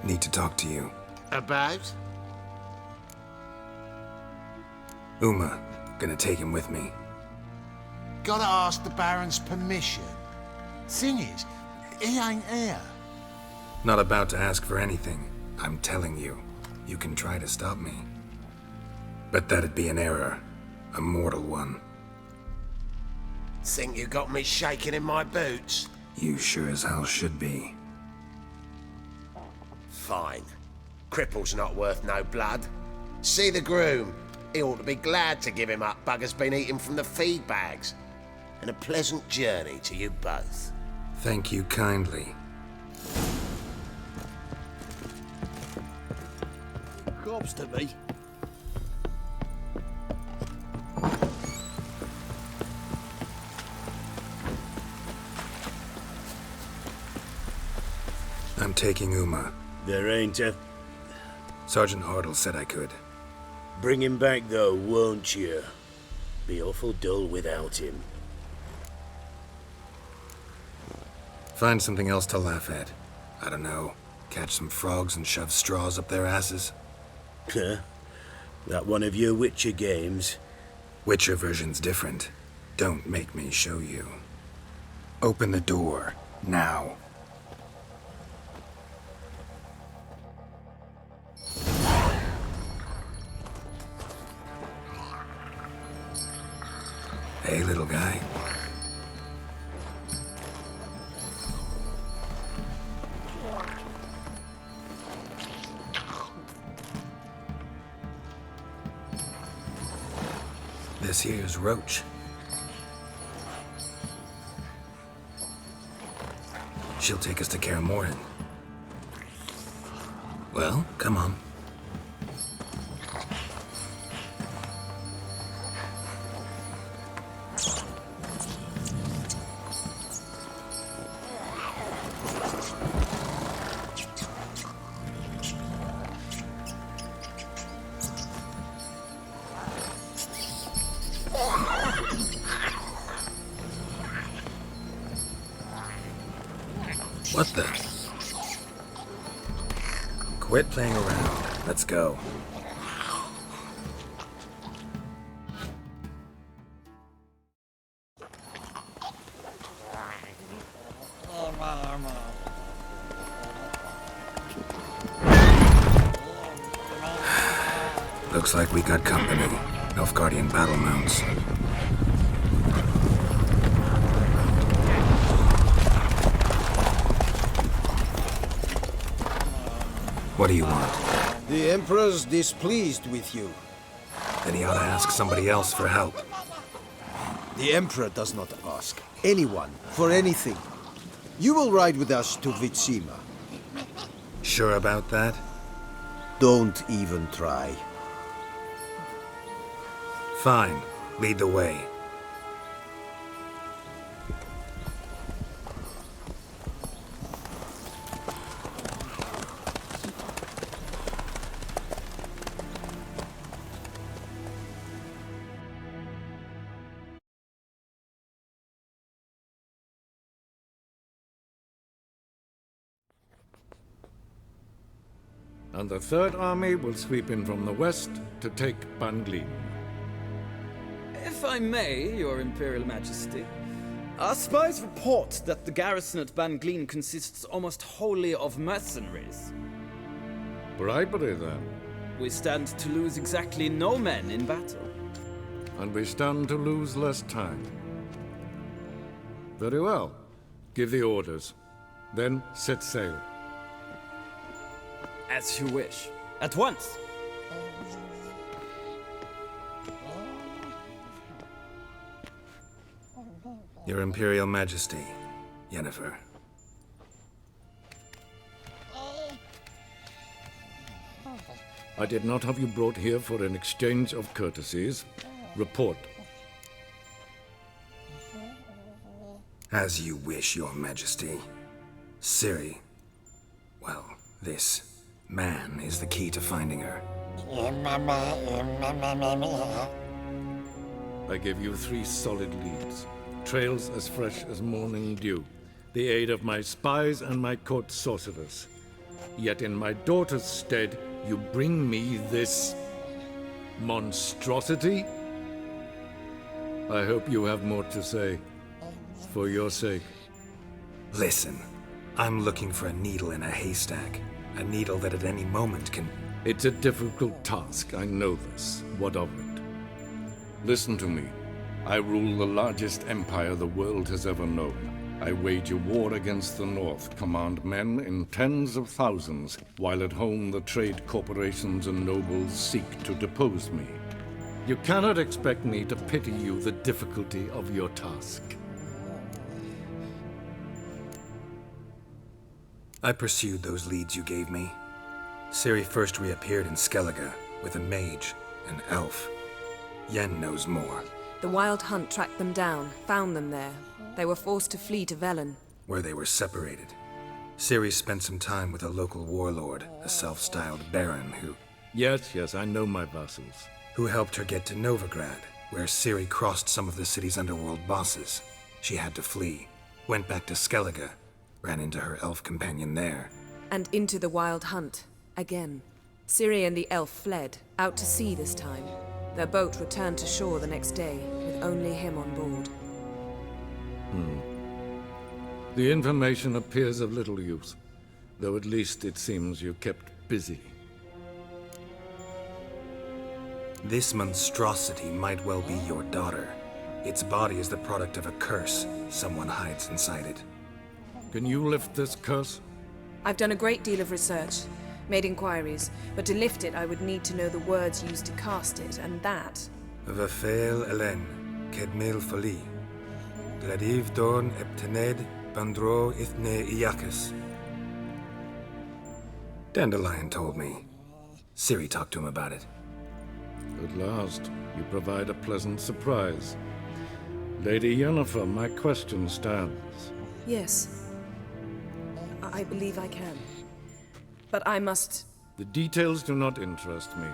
Need to talk to you. About? Uma. Gonna take him with me. Gotta ask the Baron's permission. Thing is, he ain't here. Not about to ask for anything. I'm telling you. You can try to stop me. But that'd be an error. A mortal one. Think you got me shaking in my boots? You sure as hell should be. Fine. Cripple's not worth no blood. See the groom. He ought to be glad to give him up. Bugger's been eating from the feed bags. And a pleasant journey to you both. Thank you kindly. Corpse to me. I'm taking Uma. There ain't a... Sergeant Hartle said I could. Bring him back though, won't you? Be awful dull without him. Find something else to laugh at. I don't know. Catch some frogs and shove straws up their asses. Huh? That one of your Witcher games? Witcher version's different. Don't make me show you. Open the door. Now. Hey, little guy. This here's Roach. She'll take us to Kaer Morhen. Well, come on. What the? Quit playing around. Let's go. Looks like we got company. Nilfgaardian battle mounts. What do you want? The Emperor's displeased with you. Then he ought to ask somebody else for help. The Emperor does not ask anyone for anything. You will ride with us to Vitsima. Sure about that? Don't even try. Fine. Lead the way. And the Third Army will sweep in from the west to take Banglin. If I may, Your Imperial Majesty, our spies report that the garrison at Banglin consists almost wholly of mercenaries. Bribery, then. We stand to lose exactly no men in battle. And we stand to lose less time. Very well. Give the orders. Then set sail. As you wish. At once! Your Imperial Majesty, Yennefer. I did not have you brought here for an exchange of courtesies. Report. As you wish, Your Majesty. Ciri. Well, this man is the key to finding her. I give you 3 solid leads. Trails as fresh as morning dew. The aid of my spies and my court sorcerers. Yet in my daughter's stead, you bring me this monstrosity? I hope you have more to say. For your sake. Listen, I'm looking for a needle in a haystack. A needle that at any moment can... It's a difficult task, I know this. What of it? Listen to me. I rule the largest empire the world has ever known. I wage a war against the North, command men in tens of thousands, while at home the trade corporations and nobles seek to depose me. You cannot expect me to pity you the difficulty of your task. I pursued those leads you gave me. Ciri first reappeared in Skellige with a mage, an elf. Yen knows more. The Wild Hunt tracked them down, found them there. They were forced to flee to Velen. Where they were separated. Ciri spent some time with a local warlord, a self-styled baron Yes, I know my vassals. who helped her get to Novigrad, where Ciri crossed some of the city's underworld bosses. She had to flee, went back to Skellige, ran into her elf companion there. And into the Wild Hunt. Again. Ciri and the elf fled, out to sea this time. Their boat returned to shore the next day, with only him on board. The information appears of little use, though at least it seems you kept busy. This monstrosity might well be your daughter. Its body is the product of a curse someone hides inside it. Can you lift this curse? I've done a great deal of research, made inquiries, but to lift it I would need to know the words used to cast it, and that... Vafel Elen, Kedmil Fali. Gladiv Dorn Eptened Bandro Ithne Iakis. Dandelion told me. Ciri talked to him about it. At last, you provide a pleasant surprise. Lady Yennefer, my question stands. Yes. I believe I can. But I must... The details do not interest me.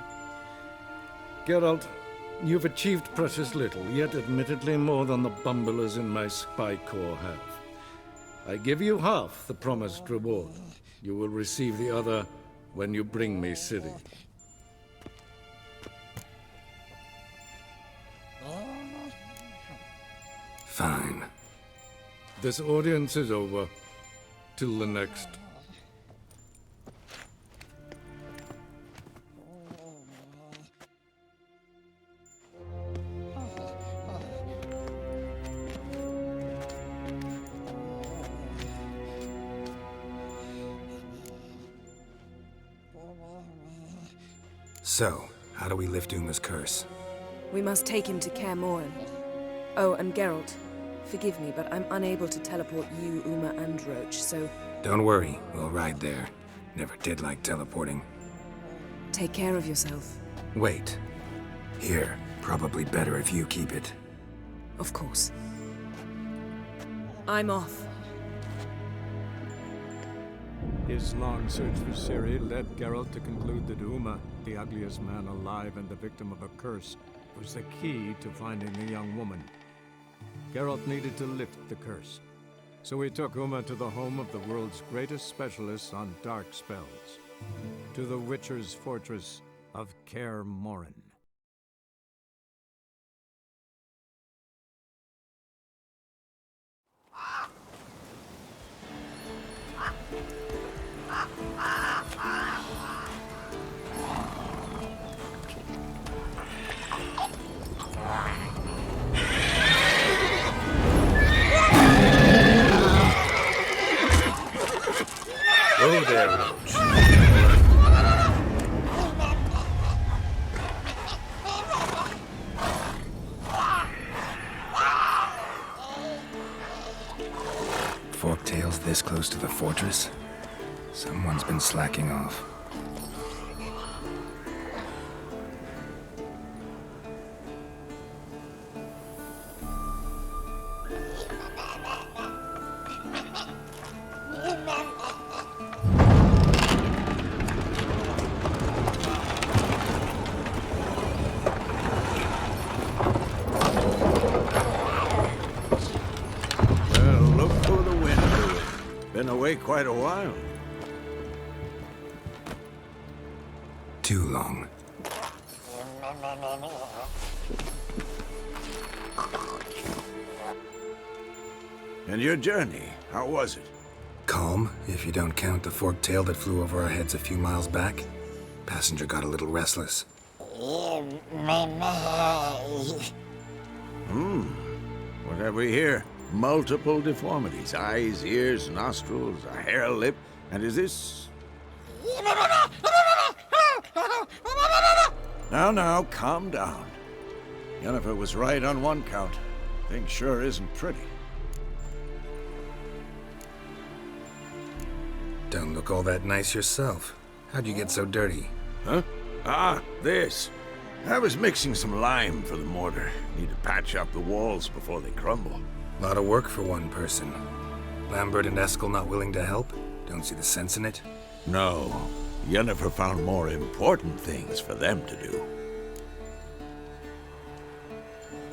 Geralt, you've achieved precious little, yet admittedly more than the bumblers in my spy corps have. I give you half the promised reward. You will receive the other when you bring me Ciri. Fine. This audience is over. Till the next. So, how do we lift Uma's curse? We must take him to Kaer Morhen. Oh, and Geralt, forgive me, but I'm unable to teleport you, Uma, and Roach, so... Don't worry, we'll ride there. Never did like teleporting. Take care of yourself. Wait. Here, probably better if you keep it. Of course. I'm off. His long search for Ciri led Geralt to conclude that Uma, the ugliest man alive and the victim of a curse, was the key to finding the young woman. Geralt needed to lift the curse, so he took Uma to the home of the world's greatest specialists on dark spells, to the Witcher's fortress of Kaer Morhen. Oh there, Roach. Forktails this close to the fortress? Someone's been slacking off. Well, look for the wind, Louis. Been away quite a while. too long. And your journey, how was it? Calm, if you don't count the forked tail that flew over our heads a few miles back. Passenger got a little restless. What have we here? Multiple deformities. Eyes, ears, nostrils, a hair lip. And is this... Now, calm down. Yennefer was right on one count. Thing sure isn't pretty. Don't look all that nice yourself. How'd you get so dirty? Huh? Ah, this. I was mixing some lime for the mortar. Need to patch up the walls before they crumble. Lot of work for one person. Lambert and Eskel not willing to help? Don't see the sense in it? No. Yennefer found more important things for them to do.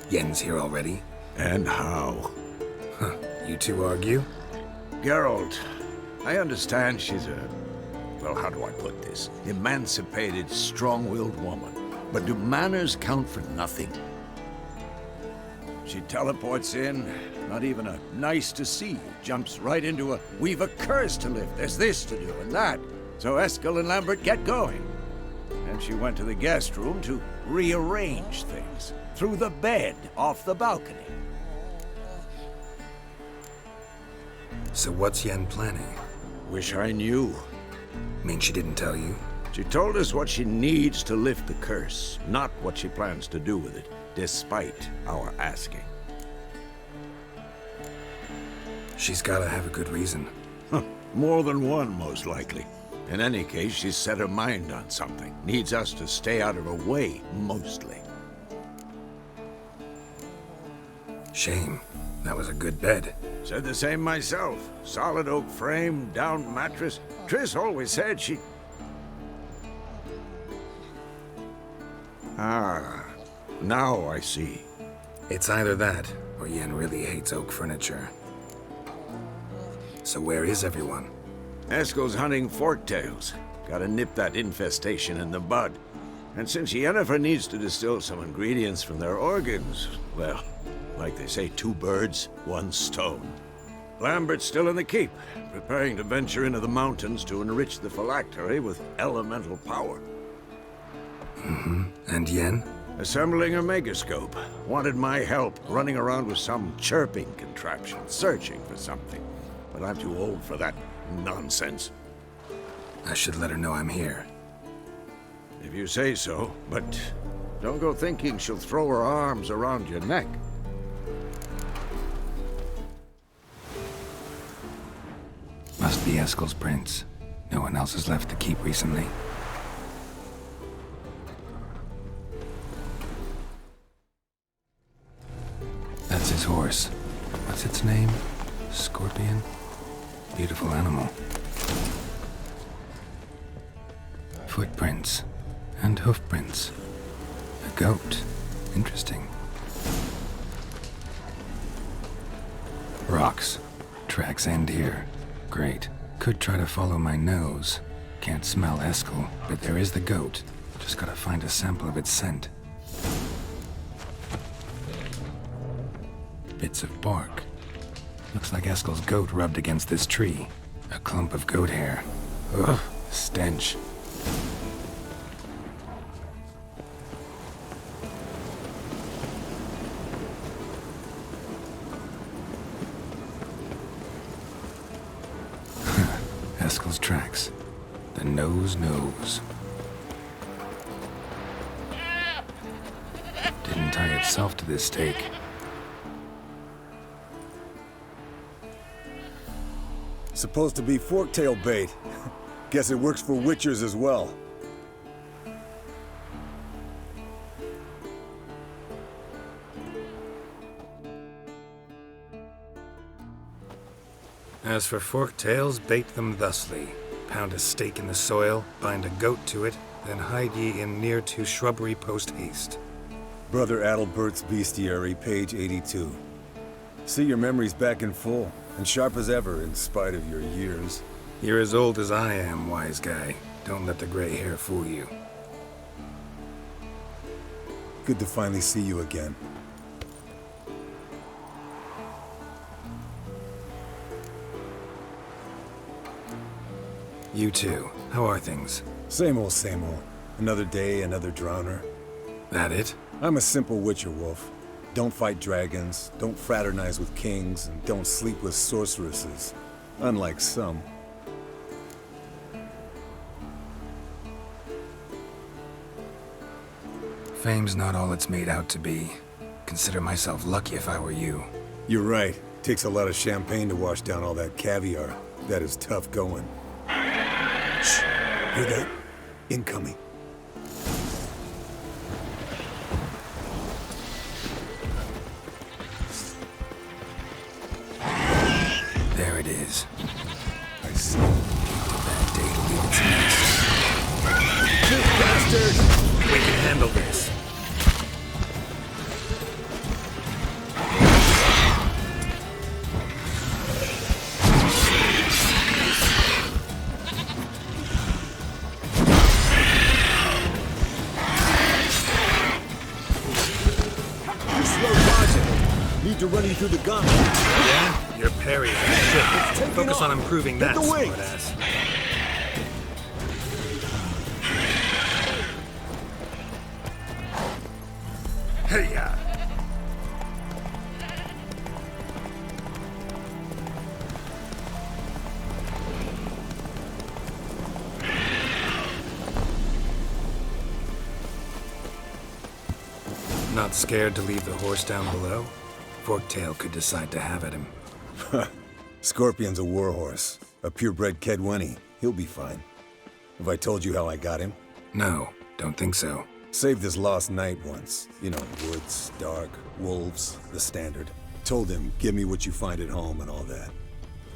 Yen's here already? And how? Huh. You two argue? Geralt, I understand she's a... well, how do I put this? Emancipated, strong-willed woman. But do manners count for nothing? She teleports in, not even a nice to see you, jumps right into a we've a curse to lift, there's this to do and that. So Eskel and Lambert get going. And she went to the guest room to rearrange things. Through the bed, off the balcony. So what's Yen planning? Wish I knew. Mean she didn't tell you? She told us what she needs to lift the curse, not what she plans to do with it, despite our asking. She's gotta have a good reason. Huh. More than one, most likely. In any case, she's set her mind on something. Needs us to stay out of her way, mostly. Shame. That was a good bed. Said the same myself. Solid oak frame, down mattress. Triss always said she... Ah, now I see. It's either that, or Yen really hates oak furniture. So where is everyone? Eskel's hunting forktails. Gotta nip that infestation in the bud. And since Yennefer needs to distill some ingredients from their organs, well, like they say, 2 birds, 1 stone. Lambert's still in the keep, preparing to venture into the mountains to enrich the phylactery with elemental power. And Yen? Assembling a megascope. Wanted my help running around with some chirping contraption, searching for something. But I'm too old for that nonsense. I should let her know I'm here. If you say so, but don't go thinking she'll throw her arms around your neck. Must be Eskel's prints. No one else has left the keep recently. That's his horse. What's its name? Scorpion? Beautiful animal. Footprints. And hoofprints. A goat. Interesting. Rocks. Tracks end here. Great. Could try to follow my nose. Can't smell Eskel, but there is the goat. Just gotta find a sample of its scent. Bits of bark. Looks like Eskel's goat rubbed against this tree. A clump of goat hair. Ugh, stench. Eskel's tracks. The nose knows. Didn't tie itself to this stake. Supposed to be forktail bait. Guess it works for witchers as well. As for forktails, bait them thusly. Pound a stake in the soil, bind a goat to it, then hide ye in near to shrubbery post haste. Brother Adalbert's Bestiary, page 82. See your memories back in full, and sharp as ever in spite of your years. You're as old as I am, wise guy. Don't let the gray hair fool you. Good to finally see you again. You too. How are things? Same old, same old. Another day, another drowner. That it? I'm a simple witcher wolf. Don't fight dragons, don't fraternize with kings, and don't sleep with sorceresses. Unlike some. Fame's not all it's made out to be. Consider myself lucky if I were you. You're right. Takes a lot of champagne to wash down all that caviar. That is tough going. Shh. Hear that? Incoming. There it is. I see. Picked a bad day to leave its nest. You bastard! We can handle this. You're slow dodging. Need to run you through the gauntlet. Yeah? Your parry is shit. taking Focus on off. improving Hit that, the wings. smartass. Hey-ya! Not scared to leave the horse down below? Forktail could decide to have at him. Scorpion's a warhorse. A purebred Kedwenny. He'll be fine. Have I told you how I got him? No, don't think so. Saved his lost knight once. You know, woods, dark, wolves, the standard. Told him, give me what you find at home and all that.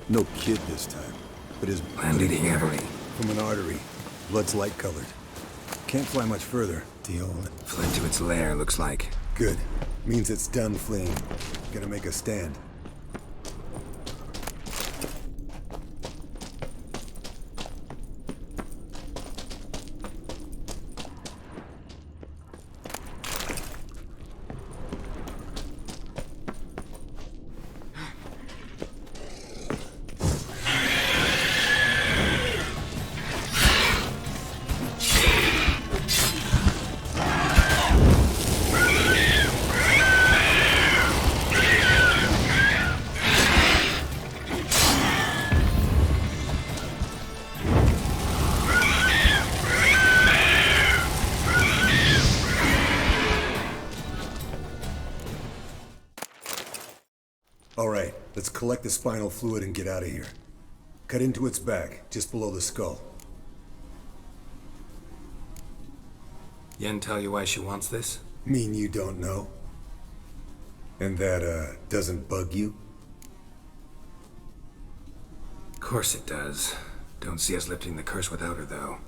No kid this time, but his Bleeding heavily. from an artery. Blood's light-colored. Can't fly much further. Deal. Fled to its lair, looks like. Good. Means it's done fleeing. Gonna make a stand. All right, let's collect the spinal fluid and get out of here. Cut into its back, just below the skull. Yen tell you why she wants this? Mean you don't know? And that, doesn't bug you? Of course it does. Don't see us lifting the curse without her, though.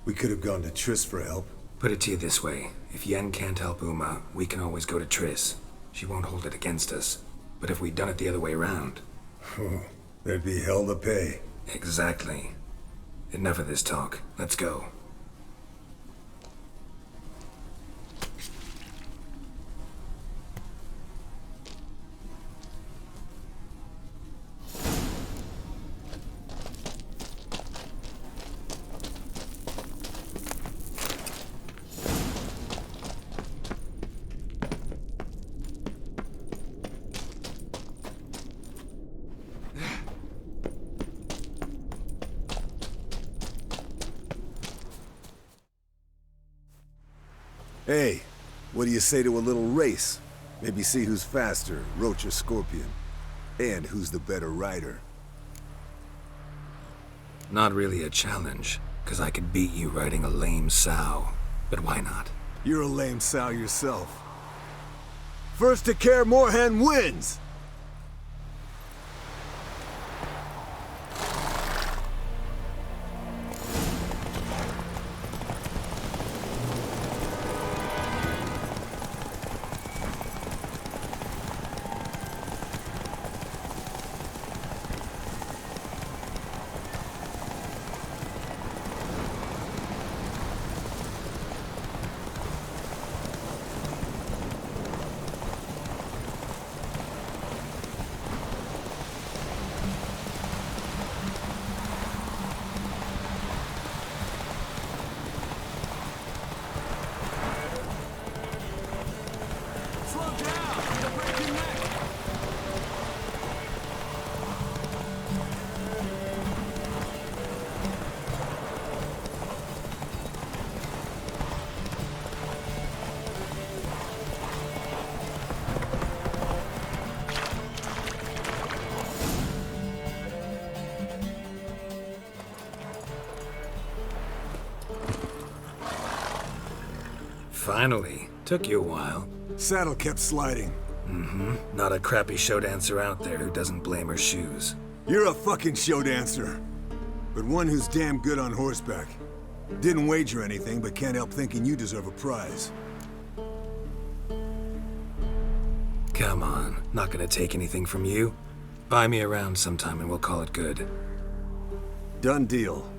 We could have gone to Triss for help. Put it to you this way. If Yen can't help Uma, we can always go to Triss. She won't hold it against us. But if we'd done it the other way around... There'd be hell to pay. Exactly. Enough of this talk. Let's go. Hey, what do you say to a little race? Maybe see who's faster, Roach or Scorpion. And who's the better rider. Not really a challenge, because I could beat you riding a lame sow. But why not? You're a lame sow yourself. First to Kaer Morhen wins! Finally. Took you a while. Saddle kept sliding. Not a crappy show dancer out there who doesn't blame her shoes. You're a fucking show dancer. But one who's damn good on horseback. Didn't wager anything, but can't help thinking you deserve a prize. Come on, not gonna take anything from you. Buy me around sometime and we'll call it good. Done deal.